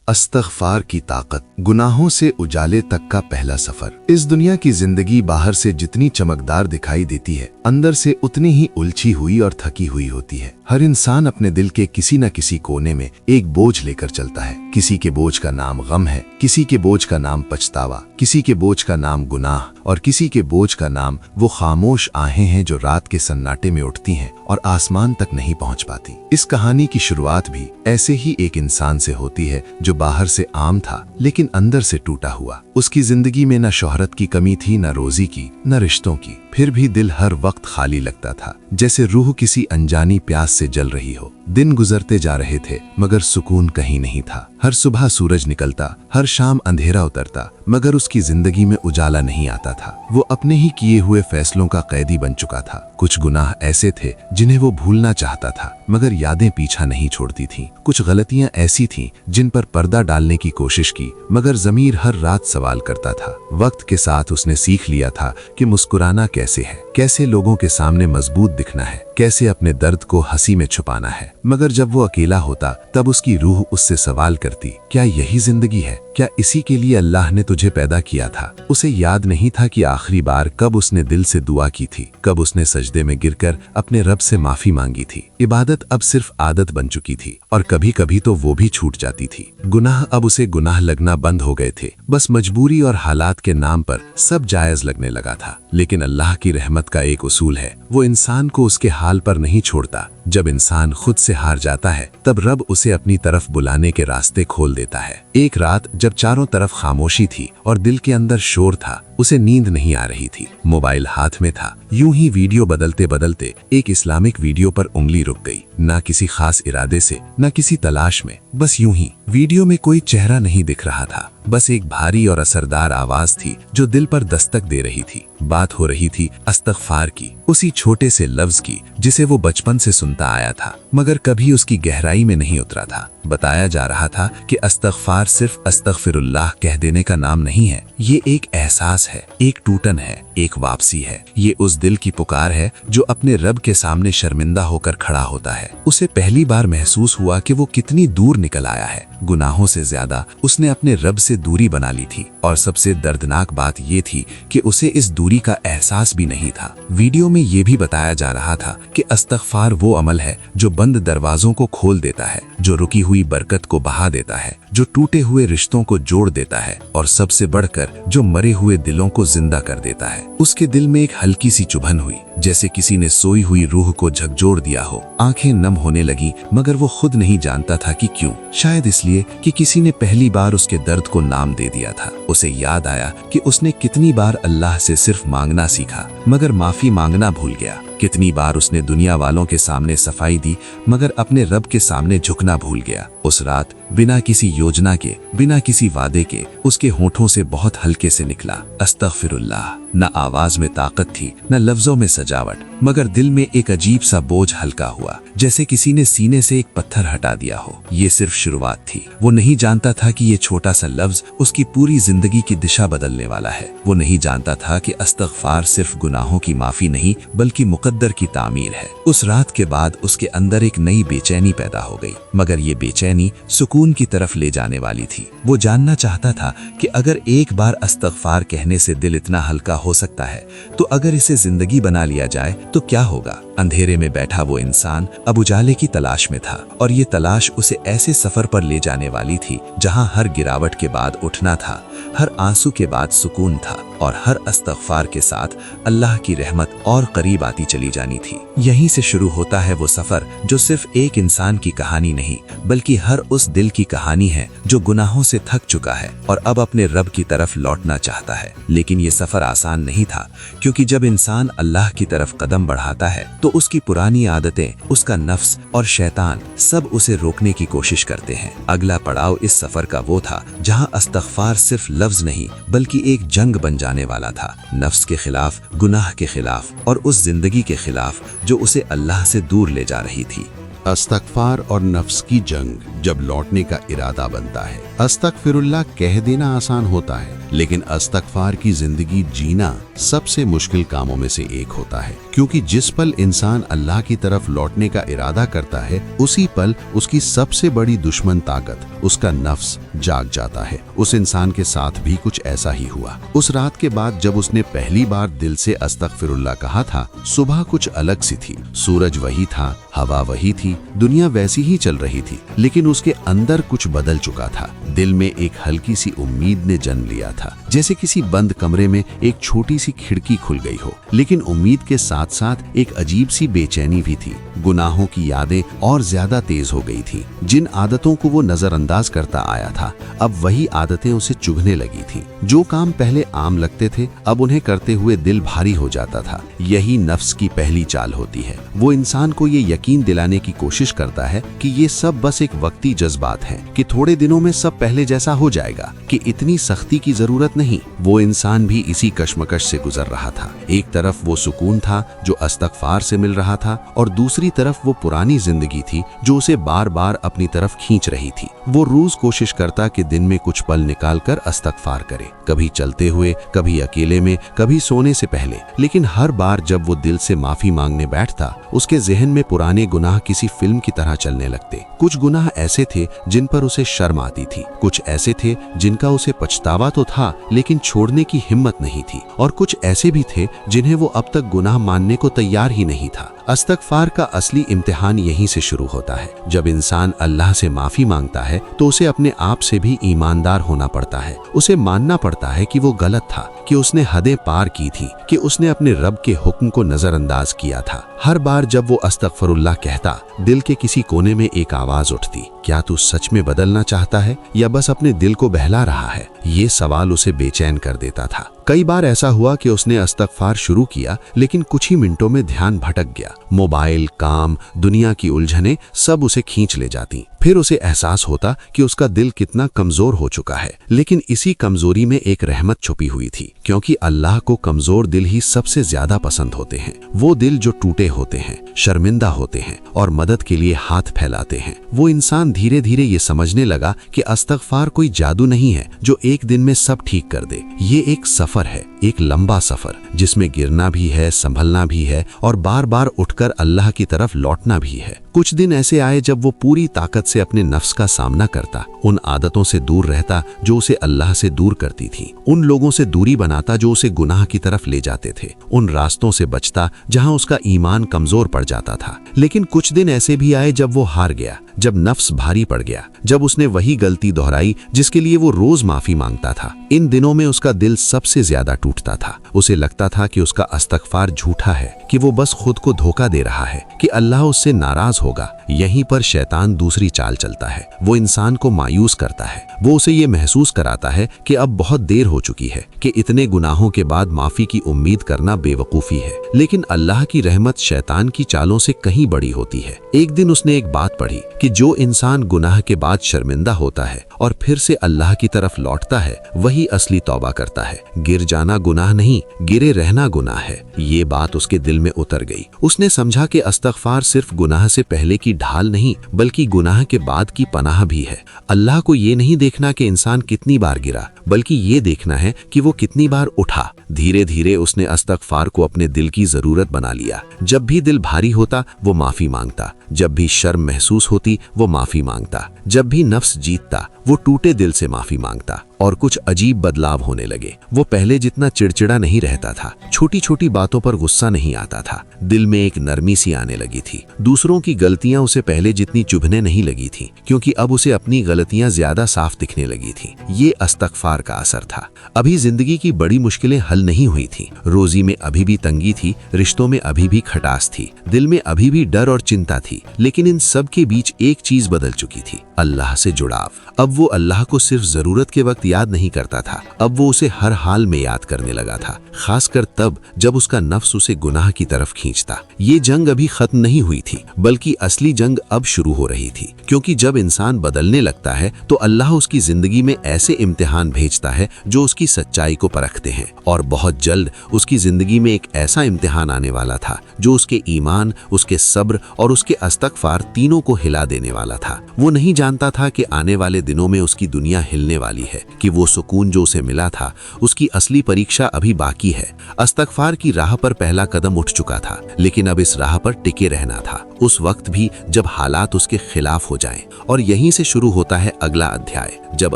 इस्तग़फ़ार की ताकत, गुनाहों से उजाले तक का पहला सफर। इस दुनिया की जिंदगी बाहर से जितनी चमकदार दिखाई देती है, अंदर से उतनी ही उलझी हुई और थकी हुई होती है। हर इंसान अपने दिल के किसी न किसी कोने में एक बोझ लेकर चलता है। किसी के बोझ का नाम गम है, किसी के बोझ का नाम पछतावा, किसी के बोझ का नाम गुनाह और किसी के बोझ का नाम वो खामोश आहें हैं जो रात के सन्नाटे में उठती हैं और आसमान तक नहीं पहुंच पाती। इस कहानी की शुरुआत भी ऐसे ही एक इंसान से होती है जो बाहर से आम था लेकिन अंदर से टूटा हुआ। उसकी जिंदगी में न शोहरत की कमी थी, न रोजी की, न रिश्तों की। फिर भी दिल हर वक्त खाली लगता था, जैसे रूह किसी अनजानी प्यास से जल रही हो। दिन गुजरते जा रहे थे मगर सुकून कहीं नहीं था। हर सुबह सूरज निकलता, हर शाम अंधेरा उतरता, मगर उसकी जिंदगी में उजाला नहीं आता था। वो अपने ही किए हुए फैसलों का कैदी बन चुका था। कुछ गुनाह ऐसे थे जिन्हें वो भूलना चाहता था मगर यादें पीछा नहीं छोड़ती थीं। कुछ गलतियां ऐसी थीं जिन पर पर्दा डालने की कोशिश की मगर ज़मीर हर रात सवाल करता था। वक्त के साथ उसने सीख लिया था कि मुस्कुराना कैसे है, कैसे लोगों के सामने मजबूत दिखना है, कैसे अपने दर्द को हंसी में छुपाना है। मगर जब वो अकेला होता तब उसकी रूह उससे सवाल करती, क्या यही जिंदगी है? क्या इसी के लिए अल्लाह ने तुझे पैदा किया था? उसे याद नहीं था कि आखिरी बार कब उसने दिल से दुआ की थी, कब उसने सजदे में गिरकर अपने रब से माफी मांगी थी। इबादत अब सिर्फ आदत बन चुकी थी और कभी कभी तो वो भी छूट जाती थी। गुनाह अब उसे गुनाह लगना बंद हो गए थे। बस मजबूरी और हालात के नाम पर सब जायज लगने लगा था। लेकिन अल्लाह की रहमत का एक उसूल है, वो इंसान को उसके हाल पर नहीं छोड़ता। जब इंसान खुद से हार जाता है तब रब उसे अपनी तरफ बुलाने के रास्ते खोल देता है। एक रात जब चारों तरफ खामोशी थी और दिल के अंदर शोर था, उसे नींद नहीं आ रही थी। मोबाइल हाथ में था, यूं ही वीडियो बदलते बदलते एक इस्लामिक वीडियो पर उंगली रुक गई। ना किसी खास इरादे से, ना किसी तलाश में, बस यूं ही। वीडियो में कोई चेहरा नहीं दिख रहा था, बस एक भारी और असरदार आवाज थी जो दिल पर दस्तक दे रही थी। बात हो रही थी इस्तग़फ़ार की, उसी छोटे से लफ्ज की जिसे वो बचपन से सुनता आया था मगर कभी उसकी गहराई में नहीं उतरा था। बताया जा रहा था कि इस्तग़फ़ार सिर्फ अस्तग़फ़िरुल्लाह कह देने का नाम नहीं है, ये एक एहसास है, एक टूटन है, एक वापसी है। ये उस दिल की पुकार है जो अपने रब के सामने शर्मिंदा होकर खड़ा होता है। उसे पहली बार महसूस हुआ कि वो कितनी दूर निकल आया है। गुनाहों से ज्यादा उसने अपने रब से दूरी बना ली थी और सबसे दर्दनाक बात ये थी कि उसे इस दूरी का एहसास भी नहीं था। वीडियो में ये भी बताया जा रहा था कि इस्तग़फ़ार वो अमल है जो बंद दरवाजों को खोल देता है, जो रुकी हुई बरकत को बहा देता है, जो टूटे हुए रिश्तों को जोड़ देता है और सबसे बढ़कर जो मरे हुए दिलों को जिंदा कर देता है। उसके दिल में एक हल्की सी चुभन हुई, जैसे किसी ने सोई हुई रूह को झकझोर दिया हो। आंखें नम होने लगी मगर वो खुद नहीं जानता था कि क्यों। शायद इसलिए कि किसी ने पहली बार उसके दर्द को नाम दे दिया था। उसे याद आया कि उसने कितनी बार अल्लाह से सिर्फ मांगना सीखा मगर माफी मांगना भूल गया। कितनी बार उसने दुनिया वालों के सामने सफाई दी मगर अपने रब के सामने झुकना भूल गया। उस रात बिना किसी योजना के, बिना किसी वादे के उसके होठों से बहुत हल्के से निकला अस्तग़फ़िरुल्लाह। न आवाज में ताकत थी, न लफ्जों में सजावट, मगर दिल में एक अजीब सा बोझ हल्का हुआ, जैसे किसी ने सीने से एक पत्थर हटा दिया हो। ये सिर्फ शुरुआत थी। वो नहीं जानता था कि ये छोटा सा लफ्ज उसकी पूरी जिंदगी की दिशा बदलने वाला है। वो नहीं जानता था कि इस्तग़फ़ार सिर्फ गुनाहों की माफी नहीं बल्कि मुक़द्दर की तामीर है। उस रात के बाद उसके अंदर एक नई बेचैनी पैदा हो गई, मगर ये बेचैनी सुकून की तरफ ले जाने वाली थी। वो जानना चाहता था कि अगर एक बार इस्तग़फ़ार कहने से दिल इतना हल्का हो सकता है तो अगर इसे जिंदगी बना लिया जाए तो क्या होगा। अंधेरे में बैठा वो इंसान अब उजाले की तलाश में था और ये तलाश उसे ऐसे सफर पर ले जाने वाली थी जहां हर गिरावट के बाद उठना था, हर आंसू के बाद सुकून था और हर इस्तग़फ़ार के साथ अल्लाह की रहमत और करीब आती चली जानी थी। यहीं से शुरू होता है वो सफर जो सिर्फ एक इंसान की कहानी नहीं बल्कि हर उस दिल की कहानी है जो गुनाहों से थक चुका है और अब अपने रब की तरफ लौटना चाहता है। लेकिन ये सफर आसान नहीं था, क्योंकि जब इंसान अल्लाह की तरफ कदम बढ़ाता है तो उसकी पुरानी आदतें, उसका नफ्स और शैतान सब उसे रोकने की कोशिश करते हैं। अगला पड़ाव इस सफर का वो था जहां इस्तग़फ़ार सिर्फ लफ्ज नहीं बल्कि एक जंग बन जाने वाला था, नफ्स के खिलाफ, गुनाह के खिलाफ और उस जिंदगी के खिलाफ जो उसे अल्लाह से दूर ले जा रही थी। अस्तगफार और नफ्स की जंग। जब लौटने का इरादा बनता है, अस्तगफिरुल्लाह कह देना आसान होता है, लेकिन अस्तगफार की जिंदगी जीना सबसे मुश्किल कामों में से एक होता है, क्योंकि जिस पल इंसान अल्लाह की तरफ लौटने का इरादा करता है, उसी पल उसकी सबसे बड़ी दुश्मन ताकत, उसका नफ्स, जाग जाता है। उस इंसान के साथ भी कुछ ऐसा ही हुआ। उस रात के बाद जब उसने पहली बार दिल से अस्तगफिरुल्लाह कहा था, सुबह कुछ अलग सी थी। सूरज वही था, हवा वही थी, दुनिया वैसी ही चल रही थी, लेकिन उसके अंदर कुछ बदल चुका था। दिल में एक हल्की सी उम्मीद ने जन्म लिया था, जैसे किसी बंद कमरे में एक छोटी सी खिड़की खुल गई हो। लेकिन उम्मीद के साथ साथ एक अजीब सी बेचैनी भी थी। गुनाहों की यादें और ज्यादा तेज हो गई थी। जिन आदतों को वो नजरअंदाज करता आया था, अब वही आदतें उसे चुभने लगी थी। जो काम पहले आम लगते थे, अब उन्हें करते हुए दिल भारी हो जाता था। यही नफ्स की पहली चाल होती है। वो इंसान को ये यकीन दिलाने की कोशिश करता है कि ये सब बस एक वक्ती जज्बात हैं, कि थोड़े दिनों में सब पहले जैसा हो जाएगा, कि इतनी सख्ती की जरूरत नहीं। वो इंसान भी इसी कश्मकश से गुजर रहा था। एक तरफ वो सुकून था जो अस्तगफार से मिल रहा था, और दूसरी तरफ वो पुरानी जिंदगी थी जो उसे बार बार अपनी तरफ खींच रही थी। वो रोज कोशिश करता कि दिन में कुछ पल निकालकर अस्तगफार करे, कभी चलते हुए, कभी अकेले में, कभी सोने से पहले। लेकिन हर बार जब वो दिल से माफी मांगने बैठता, उसके जहन में पुराने गुनाह किसी फिल्म की तरह चलने लगते। कुछ गुनाह ऐसे थे जिन पर उसे शर्म आती थी, कुछ ऐसे थे जिनका उसे पछतावा तो था लेकिन छोड़ने की हिम्मत नहीं थी, और कुछ ऐसे भी थे जिन्हें वो अब तक गुनाह मानने को तैयार ही नहीं था। अस्तगफार का असली इम्तिहान यहीं से शुरू होता है। जब इंसान अल्लाह से माफी मांगता है तो उसे अपने आप से भी ईमानदार होना पड़ता है। उसे मानना पड़ता है कि वो गलत था, कि उसने हदें पार की थी, कि उसने अपने रब के हुक्म को नजरअंदाज किया था। हर बार जब वो अस्तगफिरुल्लाह कहता, दिल के किसी कोने में एक आवाज उठती, क्या तू सच में बदलना चाहता है या बस अपने दिल को बहला रहा है? ये सवाल उसे बेचैन कर देता था। कई बार ऐसा हुआ कि उसने अस्तगफार शुरू किया, लेकिन कुछ ही मिनटों में ध्यान भटक गया। मोबाइल, काम, दुनिया की उलझनें सब उसे खींच ले जाती। फिर उसे एहसास होता कि उसका दिल कितना कमजोर हो चुका है। लेकिन इसी कमजोरी में एक रहमत छुपी हुई थी, क्योंकि अल्लाह को कमजोर दिल ही सबसे ज्यादा पसंद होते हैं। वो दिल जो टूटे होते हैं, शर्मिंदा होते हैं और मदद के लिए हाथ फैलाते हैं। वो इंसान धीरे धीरे ये समझने लगा कि अस्तगफार कोई जादू नहीं है जो एक दिन में सब ठीक कर दे। ये एक सफर है, एक लंबा सफर, जिसमें गिरना भी है, संभलना भी है और बार बार उठकर अल्लाह की तरफ लौटना भी है। कुछ दिन ऐसे आए जब वो पूरी ताकत से अपने नफ्स का सामना करता, उन आदतों से दूर रहता जो उसे अल्लाह से दूर करती थी, उन लोगों से दूरी बनाता जो उसे गुनाह की तरफ ले जाते थे, उन रास्तों से बचता जहां उसका ईमान कमजोर पड़ जाता था। लेकिन कुछ दिन ऐसे भी आए जब वो हार गया, जब नफ्स भारी पड़ गया, जब उसने वही गलती दोहराई जिसके लिए वो रोज माफी मांगता था। इन दिनों में उसका दिल सबसे ज्यादा टूटता था। उसे लगता था कि उसका अस्तगफार झूठा है, कि वो बस खुद को धोखा दे रहा है, कि अल्लाह उससे नाराज होगा। यहीं पर शैतान दूसरी चाल चलता है। वो इंसान को मायूस करता है। वो उसे ये महसूस कराता है कि अब बहुत देर हो चुकी है, कि इतने गुनाहों के बाद माफी की उम्मीद करना बेवकूफी है। लेकिन अल्लाह की रहमत शैतान की चालों से कहीं बड़ी होती है। एक दिन उसने एक बात पढ़ी कि जो इंसान गुनाह के बाद शर्मिंदा होता है और फिर से अल्लाह की तरफ लौटता है, वही असली तौबा करता है। गिर जाना गुनाह नहीं, गिरे रहना गुनाह है। ये बात उसके दिल में उतर गई। उसने समझा कि अस्तगफार सिर्फ गुनाह से पहले की ढाल नहीं, बल्कि गुनाह के बाद की पनाह भी है। अल्लाह को ये नहीं देखना कि इंसान कितनी बार गिरा, बल्कि ये देखना है कि वो कितनी बार उठा। धीरे धीरे उसने अस्तगफार को अपने दिल की जरूरत बना लिया। जब भी दिल भारी होता, वो माफी मांगता। जब भी शर्म महसूस होती, वो माफी मांगता। जब भी नफ्स जीतता, वो टूटे दिल से माफी मांगता। और कुछ अजीब बदलाव होने लगे। वो पहले जितना चिड़चिड़ा नहीं रहता था, छोटी छोटी बातों पर गुस्सा नहीं आता था, दिल में एक नरमी सी आने लगी थी। दूसरों की गलतियां उसे पहले जितनी चुभने नहीं लगी थी, क्योंकि अब उसे अपनी गलतियां ज्यादा साफ दिखने लगी थी। ये अस्तगफार का असर था। अभी जिंदगी की बड़ी मुश्किलें हल नहीं हुई थी। रोजी में अभी भी तंगी थी, रिश्तों में अभी भी खटास थी, दिल में अभी भी डर और चिंता थी। लेकिन इन सब के बीच एक चीज बदल चुकी थी, अल्लाह से जुड़ाव। अब वो अल्लाह को सिर्फ जरूरत के वक्त याद नहीं करता था, अब वो उसे हर हाल में याद करने लगा था, खासकर तब जब उसका नफ्स उसे गुनाह की तरफ खींचता। ये जंग अभी खत्म नहीं हुई थी, बल्कि असली जंग अब शुरू हो रही थी। क्योंकि जब इंसान बदलने लगता है तो अल्लाह उसकी जिंदगी में ऐसे इम्तिहान भेजता है जो उसकी सच्चाई को परखते हैं। और बहुत जल्द उसकी जिंदगी में एक ऐसा इम्तिहान आने वाला था जो उसके ईमान, उसके सब्र और उसके इस्तग़फ़ार तीनों को हिला देने वाला था। वो नहीं जानता था कि आने वाले दिनों में उसकी दुनिया हिलने वाली है, कि वो सुकून जो उसे मिला था उसकी असली परीक्षा अभी बाकी है। इस्तग़फ़ार की राह पर पहला कदम उठ चुका था, लेकिन अब इस राह पर टिके रहना था, उस वक्त भी जब हालात उसके खिलाफ हो जाएं। और यहीं से शुरू होता है अगला अध्याय, जब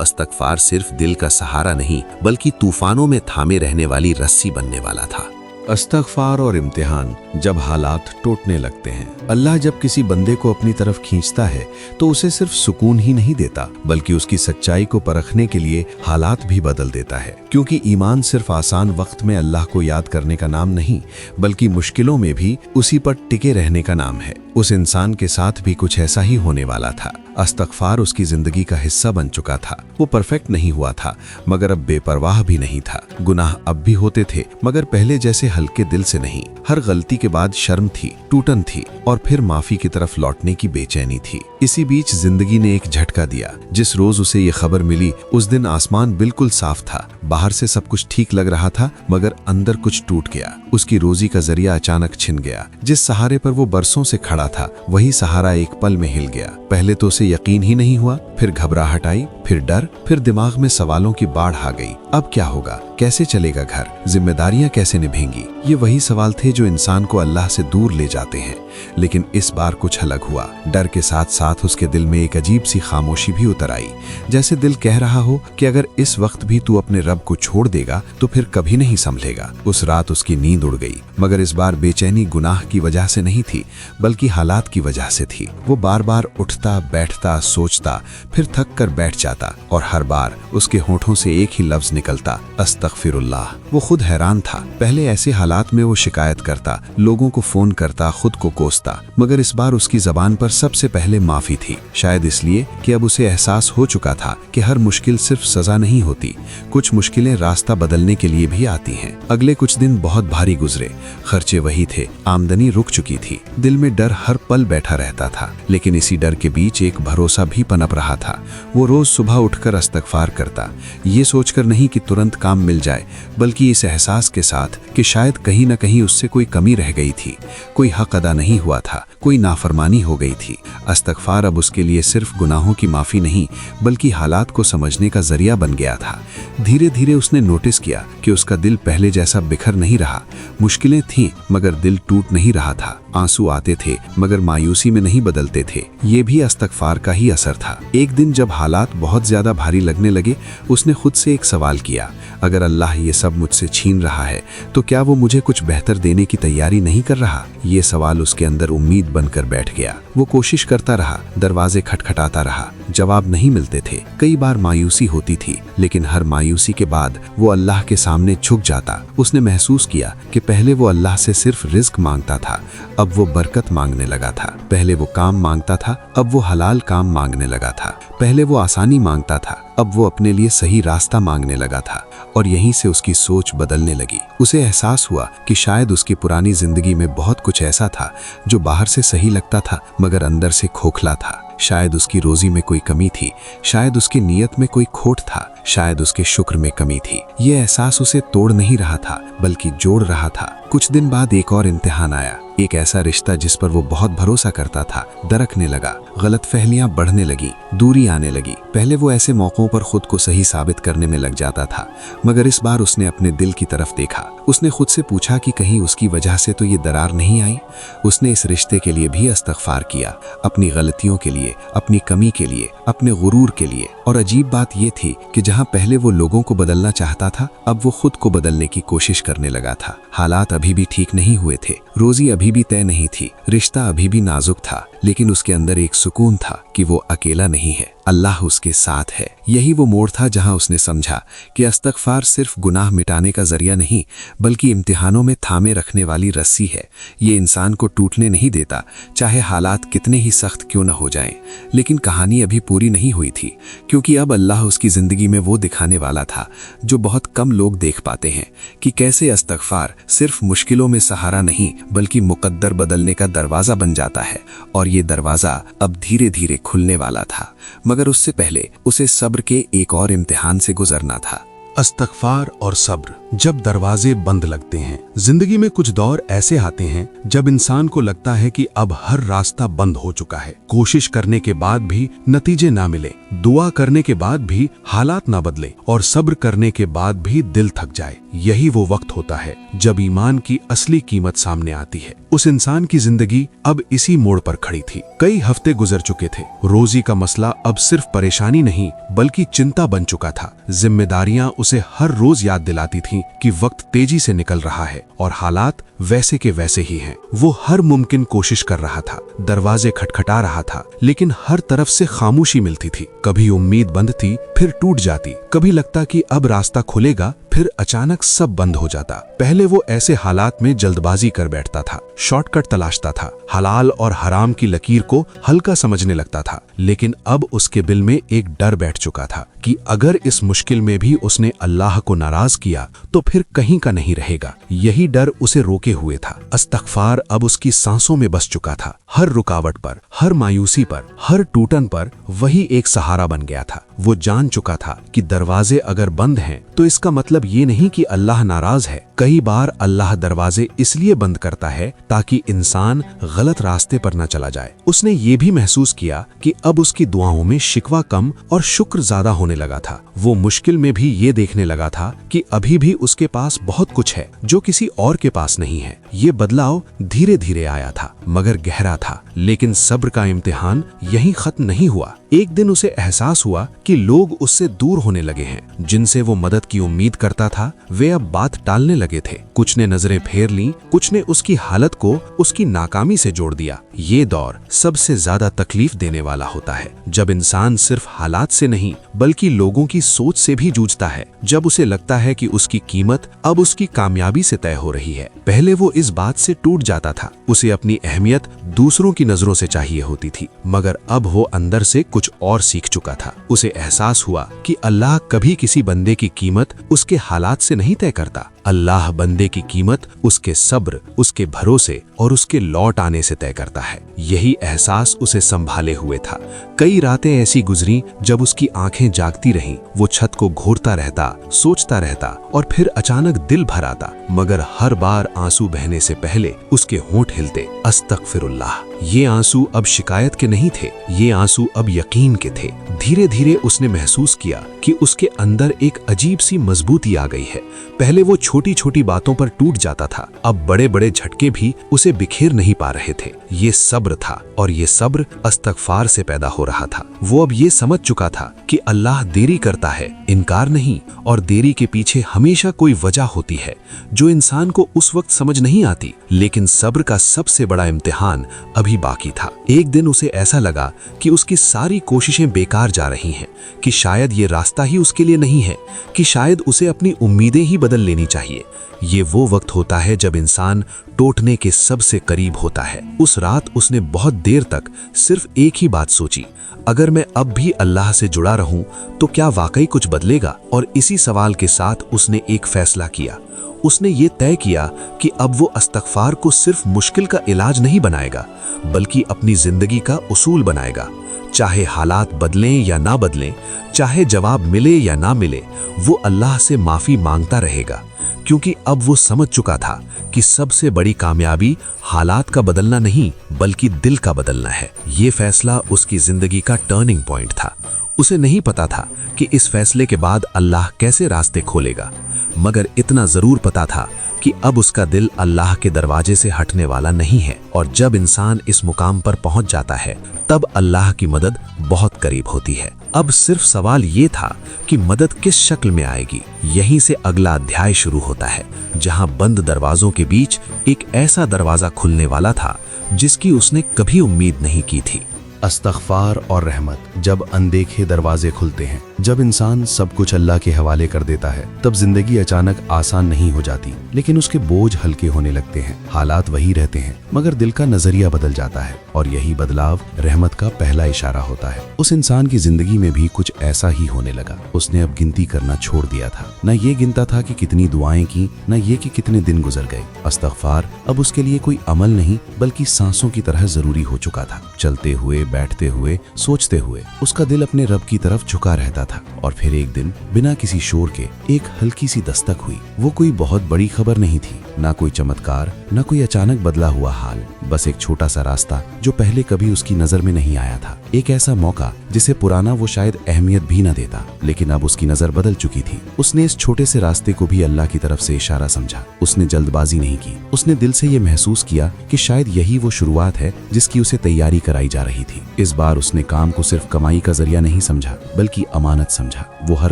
इस्तग़फ़ार सिर्फ दिल का सहारा नहीं बल्कि तूफानों में थामे रहने वाली रस्सी बनने वाला था। इस्तग़फ़ार और इम्तिहान जब हालात टूटने लगते हैं। अल्लाह जब किसी बंदे को अपनी तरफ खींचता है तो उसे सिर्फ सुकून ही नहीं देता बल्कि उसकी सच्चाई को परखने के लिए हालात भी बदल देता है। क्योंकि ईमान सिर्फ आसान वक्त में अल्लाह को याद करने का नाम नहीं बल्कि मुश्किलों में भी उसी पर टिके रहने का नाम है। उस इंसान के साथ भी कुछ ऐसा ही होने वाला था। इस्तग़फ़ार उसकी जिंदगी का हिस्सा बन चुका था। वो परफेक्ट नहीं हुआ था मगर अब बेपरवाह भी नहीं था। गुनाह अब भी होते थे मगर पहले जैसे हल्के दिल से नहीं। हर गलती के बाद शर्म थी, टूटन थी और फिर माफी की तरफ लौटने की बेचैनी थी। इसी बीच जिंदगी ने एक झटका दिया। जिस रोज उसे ये खबर मिली उस दिन आसमान बिल्कुल साफ था। बाहर से सब कुछ ठीक लग रहा था मगर अंदर कुछ टूट गया। उसकी रोजी का जरिया अचानक छिन गया। जिस सहारे पर वो बरसों से खड़ा था वही सहारा एक पल में हिल गया। पहले तो उसे यकीन ही नहीं हुआ, फिर घबराहट आई, फिर डर, फिर दिमाग में सवालों की बाढ़ आ गई। अब क्या होगा? कैसे चलेगा घर? जिम्मेदारियां कैसे निभेंगी? ये वही सवाल थे जो इंसान को अल्लाह से दूर ले जाते हैं। लेकिन इस बार कुछ अलग हुआ। डर के साथ साथ उसके दिल में एक अजीब सी खामोशी भी उतर आई, जैसे दिल कह रहा हो कि अगर इस वक्त भी तू अपने रब को छोड़ देगा तो फिर कभी नहीं संभलेगा। उस रात उसकी नींद उड़ गई मगर इस बार बेचैनी गुनाह की वजह से नहीं थी बल्कि हालात की वजह से थी। वो बार बार उठता, बैठता, सोचता, फिर थक कर बैठ जाता और हर बार उसके होठों से एक ही लफ्ज निकलता, अस्तगफिरुल्लाह। वो खुद हैरान था। पहले ऐसे हालात में वो शिकायत करता, लोगों को फोन करता, खुद को कोसता, मगर इस बार उसकी जबान पर सबसे पहले माफी थी। शायद इसलिए कि अब उसे एहसास हो चुका था कि हर मुश्किल सिर्फ सजा नहीं होती, कुछ मुश्किलें रास्ता बदलने के लिए भी आती हैं। अगले कुछ दिन बहुत भारी गुजरे। खर्चे वही थे, आमदनी रुक चुकी थी, दिल में डर हर पल बैठा रहता था। लेकिन इसी डर के बीच एक भरोसा भी पनप रहा था। वो रोज सुबह उठकर इस्तग़फ़ार करता, ये सोचकर नहीं कि तुरंत काम मिल जाए बल्कि इस एहसास के साथ कि शायद कहीं न कहीं उससे कोई कमी रह गई थी, कोई हक अदा नहीं हुआ था, कोई नाफरमानी हो गई थी। इस्तग़फ़ार अब उसके लिए सिर्फ गुनाहों की माफ़ी नहीं बल्कि हालात को समझने का जरिया बन गया था। धीरे धीरे उसने नोटिस किया कि उसका दिल पहले जैसा बिखर नहीं रहा। मुश्किलें थीं मगर दिल टूट नहीं रहा था। आंसू आते थे मगर मायूसी में नहीं बदलते थे। ये भी इस्तग़फ़ार का ही असर था। एक दिन जब हालात बहुत ज्यादा भारी लगने लगे उसने खुद से एक सवाल किया, अगर अल्लाह ये सब मुझसे छीन रहा है तो क्या वो मुझे कुछ बेहतर देने की तैयारी नहीं कर रहा? ये सवाल उसके अंदर उम्मीद बनकर बैठ गया। वो कोशिश करता रहा, दरवाजे खटखटाता रहा, जवाब नहीं मिलते थे। कई बार मायूसी होती थी लेकिन हर मायूसी के बाद वो अल्लाह के सामने झुक जाता। उसने महसूस किया कि पहले वो अल्लाह से सिर्फ रिज़्क़ मांगता था, अब वो बरकत मांगने लगा था। पहले वो काम मांगता था, अब वो हलाल काम मांगने लगा था। पहले वो आसानी मांगता था, अब वो अपने लिए सही रास्ता मांगने लगा था। और यहीं से उसकी सोच बदलने लगी। उसे एहसास हुआ कि शायद उसकी पुरानी जिंदगी में बहुत कुछ ऐसा था जो बाहर से सही लगता था मगर अंदर से खोखला था। शायद उसकी रोजी में कोई कमी थी, शायद उसकी नीयत में कोई खोट था, शायद उसके शुक्र में कमी थी। ये एहसास उसे तोड़ नहीं रहा था बल्कि जोड़ रहा था। कुछ दिन बाद एक और इम्तिहान आया। एक ऐसा रिश्ता जिस पर वो बहुत भरोसा करता था दरकने लगा। गलतफहमियां बढ़ने लगी, दूरी आने लगी। पहले वो ऐसे मौकों पर खुद को सही साबित करने में लग जाता था मगर इस बार उसने अपने दिल की तरफ देखा। उसने खुद से पूछा कि कहीं उसकी वजह से तो ये दरार नहीं आई। उसने इस रिश्ते के लिए भी इस्तग़फ़ार किया, अपनी गलतियों के लिए, अपनी कमी के लिए, अपने गुरूर के लिए। और अजीब बात ये थी कि जहां पहले वो लोगों को बदलना चाहता था अब वो खुद को बदलने की कोशिश करने लगा था। हालात अभी भी ठीक नहीं हुए थे, रोजी अभी भी तय नहीं थी, रिश्ता अभी भी नाजुक था, लेकिन उसके अंदर एक सुकून था कि वो अकेला नहीं है, अल्लाह उसके साथ है। यही वो मोड़ था जहां उसने समझा कि इस्तग़फ़ार सिर्फ गुनाह मिटाने का जरिया नहीं बल्कि इम्तिहानों में थामे रखने वाली रस्सी है। ये इंसान को टूटने नहीं देता, चाहे हालात कितने ही सख्त क्यों न हो जाएं। लेकिन कहानी अभी पूरी नहीं हुई थी, क्योंकि अब अल्लाह उसकी जिंदगी में वो दिखाने वाला था जो बहुत कम लोग देख पाते हैं, कि कैसे इस्तग़फ़ार सिर्फ मुश्किलों में सहारा नहीं बल्कि मुक़द्दर बदलने का दरवाजा बन जाता है। और ये दरवाजा अब धीरे धीरे खुलने वाला था मगर उससे पहले उसे सब्र के एक और इम्तिहान से गुजरना था। इस्तग़फ़ार और सब्र। जब दरवाजे बंद लगते हैं, जिंदगी में कुछ दौर ऐसे आते हैं जब इंसान को लगता है कि अब हर रास्ता बंद हो चुका है। कोशिश करने के बाद भी नतीजे ना मिले, दुआ करने के बाद भी हालात ना बदले और सब्र करने के बाद भी दिल थक जाए। यही वो वक्त होता है जब ईमान की असली कीमत सामने आती है। उस इंसान की जिंदगी अब इसी मोड़ पर खड़ी थी। कई हफ्ते गुजर चुके थे। रोजी का मसला अब सिर्फ परेशानी नहीं बल्कि चिंता बन चुका था। जिम्मेदारियां उसे हर रोज याद दिलाती थीं कि वक्त तेजी से निकल रहा है और हालात वैसे के वैसे ही हैं। वो हर मुमकिन कोशिश कर रहा था, दरवाजे खटखटा रहा था, लेकिन हर तरफ से खामोशी मिलती थी। कभी उम्मीद बंधती, फिर टूट जाती। कभी लगता कि अब रास्ता खुलेगा, फिर अचानक सब बंद हो जाता। पहले वो ऐसे हालात में जल्दबाजी कर बैठता था, शॉर्टकट तलाशता था, हलाल और हराम की लकीर को हल्का समझने लगता था। लेकिन अब उसके दिल में एक डर बैठ चुका था कि अगर इस मुश्किल में भी उसने अल्लाह को नाराज किया तो फिर कहीं का नहीं रहेगा। यही डर उसे रोके हुए था। इस्तग़फ़ार अब उसकी सांसों में बस चुका था। हर रुकावट पर, हर मायूसी पर, हर टूटन पर वही एक सहारा बन गया था। वो जान चुका था कि दरवाजे अगर बंद हैं तो इसका मतलब ये नहीं कि अल्लाह नाराज है। कई बार अल्लाह दरवाजे इसलिए बंद करता है ताकि इंसान गलत रास्ते पर न चला जाए। उसने ये भी महसूस किया कि अब उसकी दुआओं में शिकवा कम और शुक्र ज्यादा होने लगा था। वो मुश्किल में भी ये देखने लगा था कि अभी भी उसके पास बहुत कुछ है जो किसी और के पास नहीं है। ये बदलाव धीरे धीरे आया था मगर गहरा था। लेकिन सब्र का इम्तिहान यहीं खत्म नहीं हुआ। एक दिन उसे एहसास हुआ कि लोग उससे दूर होने लगे हैं। जिनसे वो मदद की उम्मीद करता था वे अब बात टालने लगे थे। कुछ ने नजरें फेर लीं, कुछ ने उसकी हालत को उसकी नाकामी से जोड़ दिया। ये दौर सबसे ज्यादा तकलीफ देने वाला होता है जब इंसान सिर्फ हालात से नहीं बल्कि लोगों की सोच से भी जूझता है। जब उसे लगता है कि उसकी कीमत अब उसकी कामयाबी से तय हो रही है। पहले वो इस बात से टूट जाता था। उसे अपनी अहमियत दूसरों की नजरों से चाहिए होती थी, मगर अब वो अंदर से कुछ और सीख चुका था। उसे एहसास हुआ कि अल्लाह कभी किसी बंदे की कीमत उसके हालात से नहीं तय करता। अल्लाह बंदे की कीमत उसके सब्र, उसके भरोसे और उसके लौट आने से तय करता है। यही एहसास उसे संभाले हुए था। कई रातें ऐसी गुजरी जब उसकी आंखें जागती रहीं। वो छत को घूरता रहता, सोचता रहता और फिर अचानक दिल भर आता, मगर हर बार आंसू बहने से पहले उसके होंठ हिलते, अस्तगफिरुल्लाह। ये आंसू अब शिकायत के नहीं थे, ये आंसू अब यकीन के थे। धीरे धीरे उसने महसूस किया कि उसके अंदर एक अजीब सी मजबूती आ गई है। पहले वो छोटी छोटी बातों पर टूट जाता था, अब बड़े बड़े झटके भी उसे बिखेर नहीं पा रहे थे। ये सब्र था और ये सब्र इस्तग़फ़ार से पैदा हो रहा था। वो अब ये समझ चुका था कि अल्लाह देरी करता है, इनकार नहीं, और देरी के पीछे हमेशा कोई वजह होती है जो इंसान को उस वक्त समझ नहीं आती। लेकिन सब्र का सबसे बड़ा इम्तिहान अभी बाकी था। एक दिन उसे ऐसा लगा कि उसकी सारी कोशिशें बेकार जा रही हैं, कि शायद ये रास्ता ही उसके लिए नहीं है, कि शायद उसे अपनी उम्मीदें ही बदल लेनी चाहिए। ये वो वक्त होता है जब इंसान टूटने के सबसे करीब होता है। उस रात उसने बहुत देर तक सिर्फ एक ही बात सोची, अगर मैं अब भी अल्लाह से जुड़ा रहूं तो क्या वाकई कुछ बदलेगा? और इसी सवाल के साथ उसने एक फैसला किया। उसने ये तय किया कि अब वो इस्तग़फ़ार को सिर्फ मुश्किल का इलाज नहीं बनाएगा बल्कि अपनी जिंदगी का उसूल बनाएगा। चाहे हालात बदलें या ना बदलें, चाहे जवाब मिले या ना मिले, वो अल्लाह से माफी मांगता रहेगा, क्योंकि अब वो समझ चुका था कि सबसे बड़ी कामयाबी हालात का बदलना नहीं बल्कि दिल का बदलना है। ये फैसला उसकी जिंदगी का टर्निंग पॉइंट था। उसे नहीं पता था कि इस फैसले के बाद अल्लाह कैसे रास्ते खोलेगा, मगर इतना जरूर पता था कि अब उसका दिल अल्लाह के दरवाजे से हटने वाला नहीं है। और जब इंसान इस मुकाम पर पहुंच जाता है तब अल्लाह की मदद बहुत करीब होती है। अब सिर्फ सवाल ये था कि मदद किस शक्ल में आएगी। यहीं से अगला अध्याय शुरू होता है, जहां बंद दरवाजों के बीच एक ऐसा दरवाजा खुलने वाला था जिसकी उसने कभी उम्मीद नहीं की थी। इस्तग़फ़ार और रहमत। जब अनदेखे दरवाजे खुलते हैं, जब इंसान सब कुछ अल्लाह के हवाले कर देता है, तब जिंदगी अचानक आसान नहीं हो जाती, लेकिन उसके बोझ हल्के होने लगते हैं। हालात वही रहते हैं मगर दिल का नजरिया बदल जाता है, और यही बदलाव रहमत का पहला इशारा होता है। उस इंसान की जिंदगी में भी कुछ ऐसा ही होने लगा। उसने अब गिनती करना छोड़ दिया था। न ये गिनता था कि कितनी दुआएं की, न ये कि कितने दिन गुजर गए। इस्तग़फ़ार अब उसके लिए कोई अमल नहीं बल्कि सांसों की तरह जरूरी हो चुका था। चलते हुए, बैठते हुए, सोचते हुए उसका दिल अपने रब की तरफ झुका रहता था। और फिर एक दिन बिना किसी शोर के एक हल्की सी दस्तक हुई। वो कोई बहुत बड़ी खबर नहीं थी, ना कोई चमत्कार, ना कोई अचानक बदला हुआ हाल, बस एक छोटा सा रास्ता जो पहले कभी उसकी नजर में नहीं आया था। एक ऐसा मौका जिसे पुराना वो शायद अहमियत भी न देता, लेकिन अब उसकी नजर बदल चुकी थी। उसने इस छोटे से रास्ते को भी अल्लाह की तरफ से इशारा समझा। उसने जल्दबाजी नहीं की। उसने दिल से ये महसूस किया कि शायद यही वो शुरुआत है जिसकी उसे तैयारी कराई जा रही थी। इस बार उसने काम को सिर्फ कमाई का जरिया नहीं समझा, बल्कि अमानत समझा। वो हर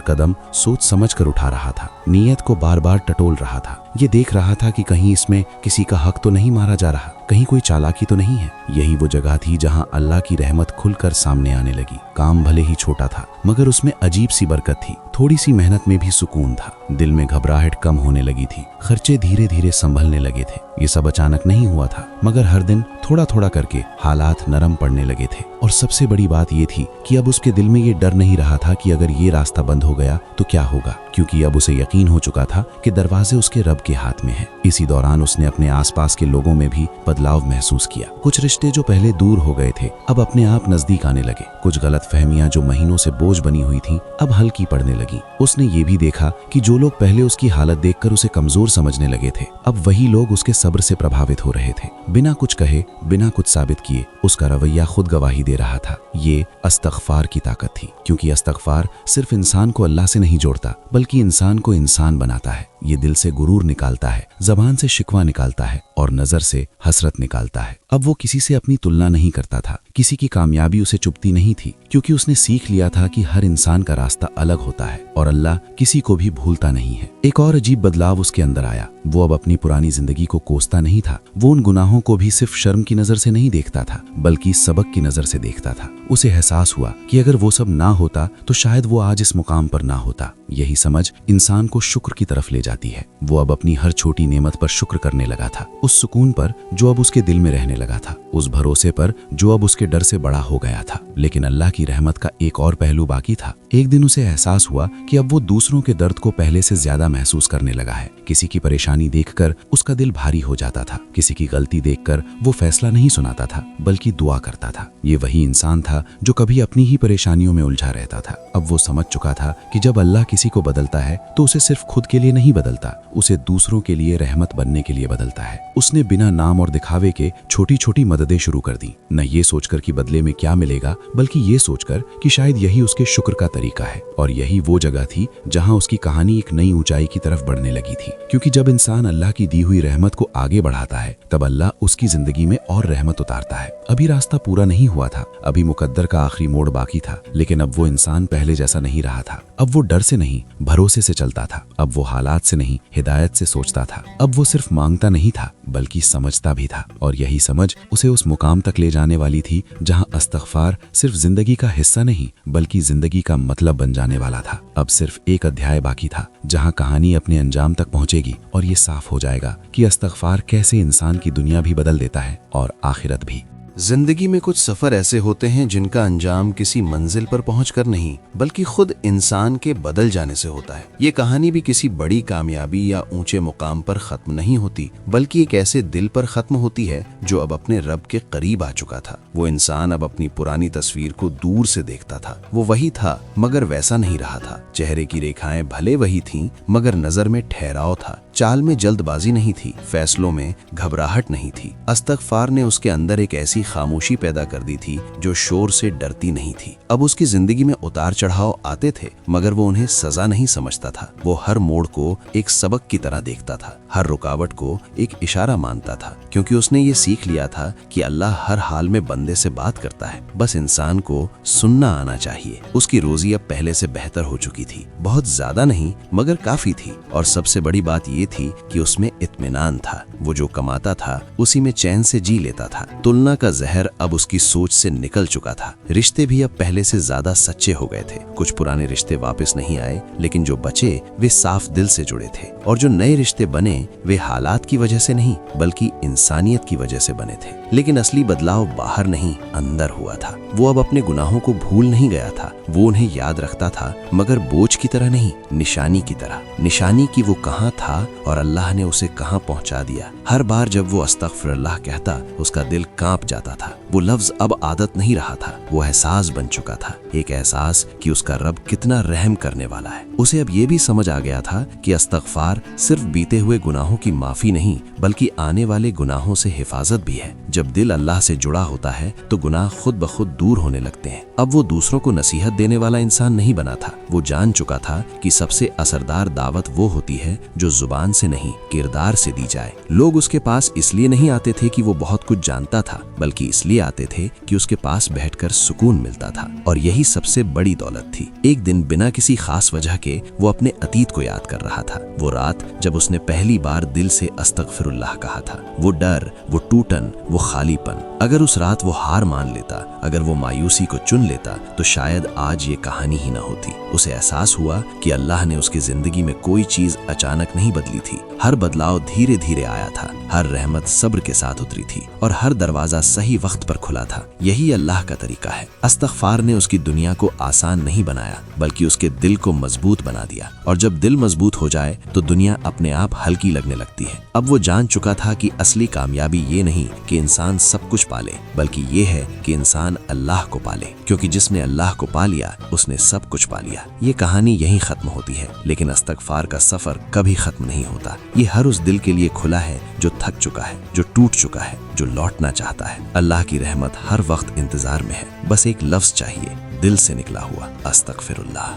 कदम सोच समझ कर उठा रहा था, नीयत को बार बार टटोल रहा था। ये देख रहा था कि कहीं इसमें किसी का हक तो नहीं मारा जा रहा, कहीं कोई चालाकी तो नहीं है। यही वो जगह थी जहां अल्लाह की रहमत खुलकर सामने आने लगी। काम भले ही छोटा था, मगर उसमें अजीब सी बरकत थी। थोड़ी सी मेहनत में भी सुकून था। दिल में घबराहट कम होने लगी थी। खर्चे धीरे धीरे संभलने लगे थे। ये सब अचानक नहीं हुआ था, मगर हर दिन थोड़ा थोड़ा करके हालात नरम पड़ने लगे थे। और सबसे बड़ी बात ये थी कि अब उसके दिल में ये डर नहीं रहा था कि अगर ये रास्ता बंद हो गया तो क्या होगा, क्योंकि अब उसे यकीन हो चुका था कि दरवाजे उसके रब के हाथ में है। इसी दौरान उसने अपने आसपास के लोगों में भी बदलाव महसूस किया। कुछ रिश्ते जो पहले दूर हो गए थे अब अपने आप नजदीक आने लगे। कुछ गलतफहमियां जो महीनों से बोझ बनी हुई थीं अब हल्की पड़ने लगी। उसने ये भी देखा कि जो लोग पहले उसकी हालत देखकर उसे कमजोर समझने लगे थे, अब वही लोग उसके सब्र से प्रभावित हो रहे थे। बिना कुछ कहे, बिना कुछ साबित किए उसका रवैया खुद गवाही दे रहा था। ये इस्तग़फ़ार की ताकत थी, क्योंकि इस्तग़फ़ार सिर्फ इंसान को अल्लाह से नहीं जोड़ता, बल्कि इंसान को इंसान बनाता है। ये दिल से गुरूर निकालता है, जबान से शिकवा निकालता है और नजर से हसरत निकालता है। अब वो किसी से अपनी तुलना नहीं करता था। किसी की कामयाबी उसे चुभती नहीं थी, क्योंकि उसने सीख लिया था कि हर इंसान का रास्ता अलग होता है और अल्लाह किसी को भी भूलता नहीं है। एक और अजीब बदलाव उसके अंदर आया। वो अब अपनी पुरानी जिंदगी को कोसता नहीं था। वो उन गुनाहों को भी सिर्फ शर्म की नजर से नहीं देखता था, बल्कि सबक की नजर से देखता था। उसे एहसास हुआ कि अगर वो सब ना होता तो शायद वो आज इस मुकाम पर ना होता। यही समझ इंसान को शुक्र की तरफ ले जाती है। वो अब अपनी हर छोटी नेमत पर शुक्र करने लगा था, उस सुकून पर जो अब उसके दिल में रहने लगा था, उस भरोसे पर जो अब उसके डर से बड़ा हो गया था। लेकिन अल्लाह की रहमत का एक और पहलू बाकी था। एक दिन उसे एहसास हुआ कि अब वो दूसरों के दर्द को पहले से ज्यादा महसूस करने लगा है। किसी की परेशानी देखकर उसका दिल भारी हो जाता था। किसी की गलती देखकर वो फैसला नहीं सुनाता था, बल्कि दुआ करता था। ये वही इंसान था जो कभी अपनी ही परेशानियों में उलझा रहता था। अब वो समझ चुका था कि जब अल्लाह किसी को बदलता है तो उसे सिर्फ खुद के लिए नहीं बदलता, उसे दूसरों के लिए रहमत बनने के लिए बदलता है। उसने बिना नाम और दिखावे के छोटी छोटी मददें शुरू कर दी, न ये सोचकर कि बदले में क्या मिलेगा, बल्कि ये सोचकर कि शायद यही उसके शुक्र का तरीका है। और यही वो जगह थी जहां उसकी कहानी एक नई ऊंचाई की तरफ बढ़ने लगी थी, क्योंकि जब इंसान अल्लाह की दी हुई रहमत को आगे बढ़ाता है तब अल्लाह उसकी जिंदगी में और रहमत उतारता है। अभी रास्ता पूरा नहीं हुआ था, अभी मुकद्दर का आखिरी मोड़ बाकी था, लेकिन अब वो इंसान पहले जैसा नहीं रहा था। अब वो डर से नहीं, भरोसे से चलता था। अब वो हालात से नहीं, हिदायत से सोचता था। अब वो सिर्फ मांगता नहीं था, बल्कि समझता भी था। और यही समझ उसे उस मुकाम तक ले जाने वाली थी जहां इस्तग़फ़ार सिर्फ जिंदगी का हिस्सा नहीं, बल्कि जिंदगी का मतलब बन जाने वाला था। अब सिर्फ एक अध्याय बाकी था जहां कहानी अपने अंजाम तक पहुंचेगी और ये साफ हो जाएगा कि इस्तग़फ़ार कैसे इंसान की दुनिया भी बदल देता है और आखिरत भी। जिंदगी में कुछ सफर ऐसे होते हैं जिनका अंजाम किसी मंजिल पर पहुंचकर नहीं, बल्कि खुद इंसान के बदल जाने से होता है। ये कहानी भी किसी बड़ी कामयाबी या ऊंचे मुकाम पर खत्म नहीं होती, बल्कि एक ऐसे दिल पर खत्म होती है जो अब अपने रब के करीब आ चुका था। वो इंसान अब अपनी पुरानी तस्वीर को दूर से देखता था। वो वही था, मगर वैसा नहीं रहा था। चेहरे की रेखाएं भले वही थीं, मगर नजर में ठहराव था। चाल में जल्दबाजी नहीं थी, फैसलों में घबराहट नहीं थी। इस्तग़फ़ार ने उसके अंदर एक ऐसी खामोशी पैदा कर दी थी जो शोर से डरती नहीं थी। अब उसकी जिंदगी में उतार चढ़ाव आते थे, मगर वो उन्हें सजा नहीं समझता था। वो हर मोड़ को एक सबक की तरह देखता था, हर रुकावट को एक इशारा मानता था, क्योंकि उसने ये सीख लिया था कि अल्लाह हर हाल में बंदे से बात करता है, बस इंसान को सुनना आना चाहिए। उसकी रोजी अब पहले से बेहतर हो चुकी थी, बहुत ज्यादा नहीं मगर काफी थी। और सबसे बड़ी बात ये थी कि उसमें इत्मीनान था। वो जो कमाता था उसी में चैन से जी लेता था। तुलना का जहर अब उसकी सोच से निकल चुका था। रिश्ते भी अब पहले से ज्यादा सच्चे हो गए थे। कुछ पुराने रिश्ते वापस नहीं आए, लेकिन जो बचे वे साफ दिल से जुड़े थे। और जो नए रिश्ते बने वे हालात की वजह से नहीं, बल्कि इंसानियत की वजह से बने थे। लेकिन असली बदलाव बाहर नहीं अंदर हुआ था। वो अब अपने गुनाहों को भूल नहीं गया था, वो उन्हें याद रखता था, मगर बोझ की तरह नहीं, निशानी की तरह। निशानी कि वो कहाँ था और अल्लाह ने उसे कहाँ पहुंचा दिया। हर बार जब वो अस्तगफिरुल्लाह कहता, उसका दिल कांप जाता था। वो लफ्ज अब आदत नहीं रहा था, वो एहसास बन चुका था, एक एहसास कि उसका रब कितना रहम करने वाला है। उसे अब ये भी समझ आ गया था कि अस्तगफार सिर्फ बीते हुए गुनाहों की माफी नहीं, बल्कि आने वाले गुनाहों से हिफाजत भी है। जब दिल अल्लाह से जुड़ा होता है तो गुनाह खुद ब खुद दूर होने लगते हैं। अब वो दूसरों को नसीहत देने वाला इंसान नहीं बना था। वो जान चुका था कि सबसे असरदार दावत वो होती है जो जुबान से नहीं, किरदार से दी जाए। लोग उसके पास इसलिए नहीं आते थे कि वो बहुत कुछ जानता था, बल्कि इसलिए आते थे कि उसके पास बैठकर सुकून मिलता था, और यही सबसे बड़ी दौलत थी। एक दिन बिना किसी खास वजह के वो अपने अतीत को याद कर रहा था। वो रात जब उसने पहली बार दिल से अस्तगफिरुल्लाह कहा था। वो डर, वो टूटन, वो खालीपन। अगर उस रात वो हार मान लेता, अगर वो मायूसी को चुन लेता, तो शायद आज ये कहानी ही न होती। उसे एहसास हुआ कि अल्लाह ने उसकी जिंदगी में कोई चीज अचानक नहीं बदली थी। हर बदलाव धीरे धीरे आया था, हर रहमत सब्र के साथ उतरी थी, और हर दरवाजा सही वक्त पर खुला था। यही अल्लाह का तरीका है। अस्तगफार ने उसकी दुनिया को आसान नहीं बनाया, बल्कि उसके दिल को मजबूत बना दिया। और जब दिल मजबूत हो जाए तो दुनिया अपने आप हल्की लगने लगती है। अब वो जान चुका था कि असली कामयाबी ये नहीं कि इंसान सब कुछ पाले, बल्कि ये है कि इंसान अल्लाह को पाले, क्योंकि जिसने अल्लाह को पा लिया उसने सब कुछ पा लिया। ये कहानी यहीं खत्म होती है, लेकिन अस्तगफार का सफर कभी खत्म नहीं होता। ये हर उस दिल के लिए खुला है जो थक चुका है, जो टूट चुका है, जो लौटना चाहता है। अल्लाह की रहमत हर वक्त इंतजार में है, बस एक लफ्ज चाहिए, दिल से निकला हुआ अस्तगफिरुल्लाह।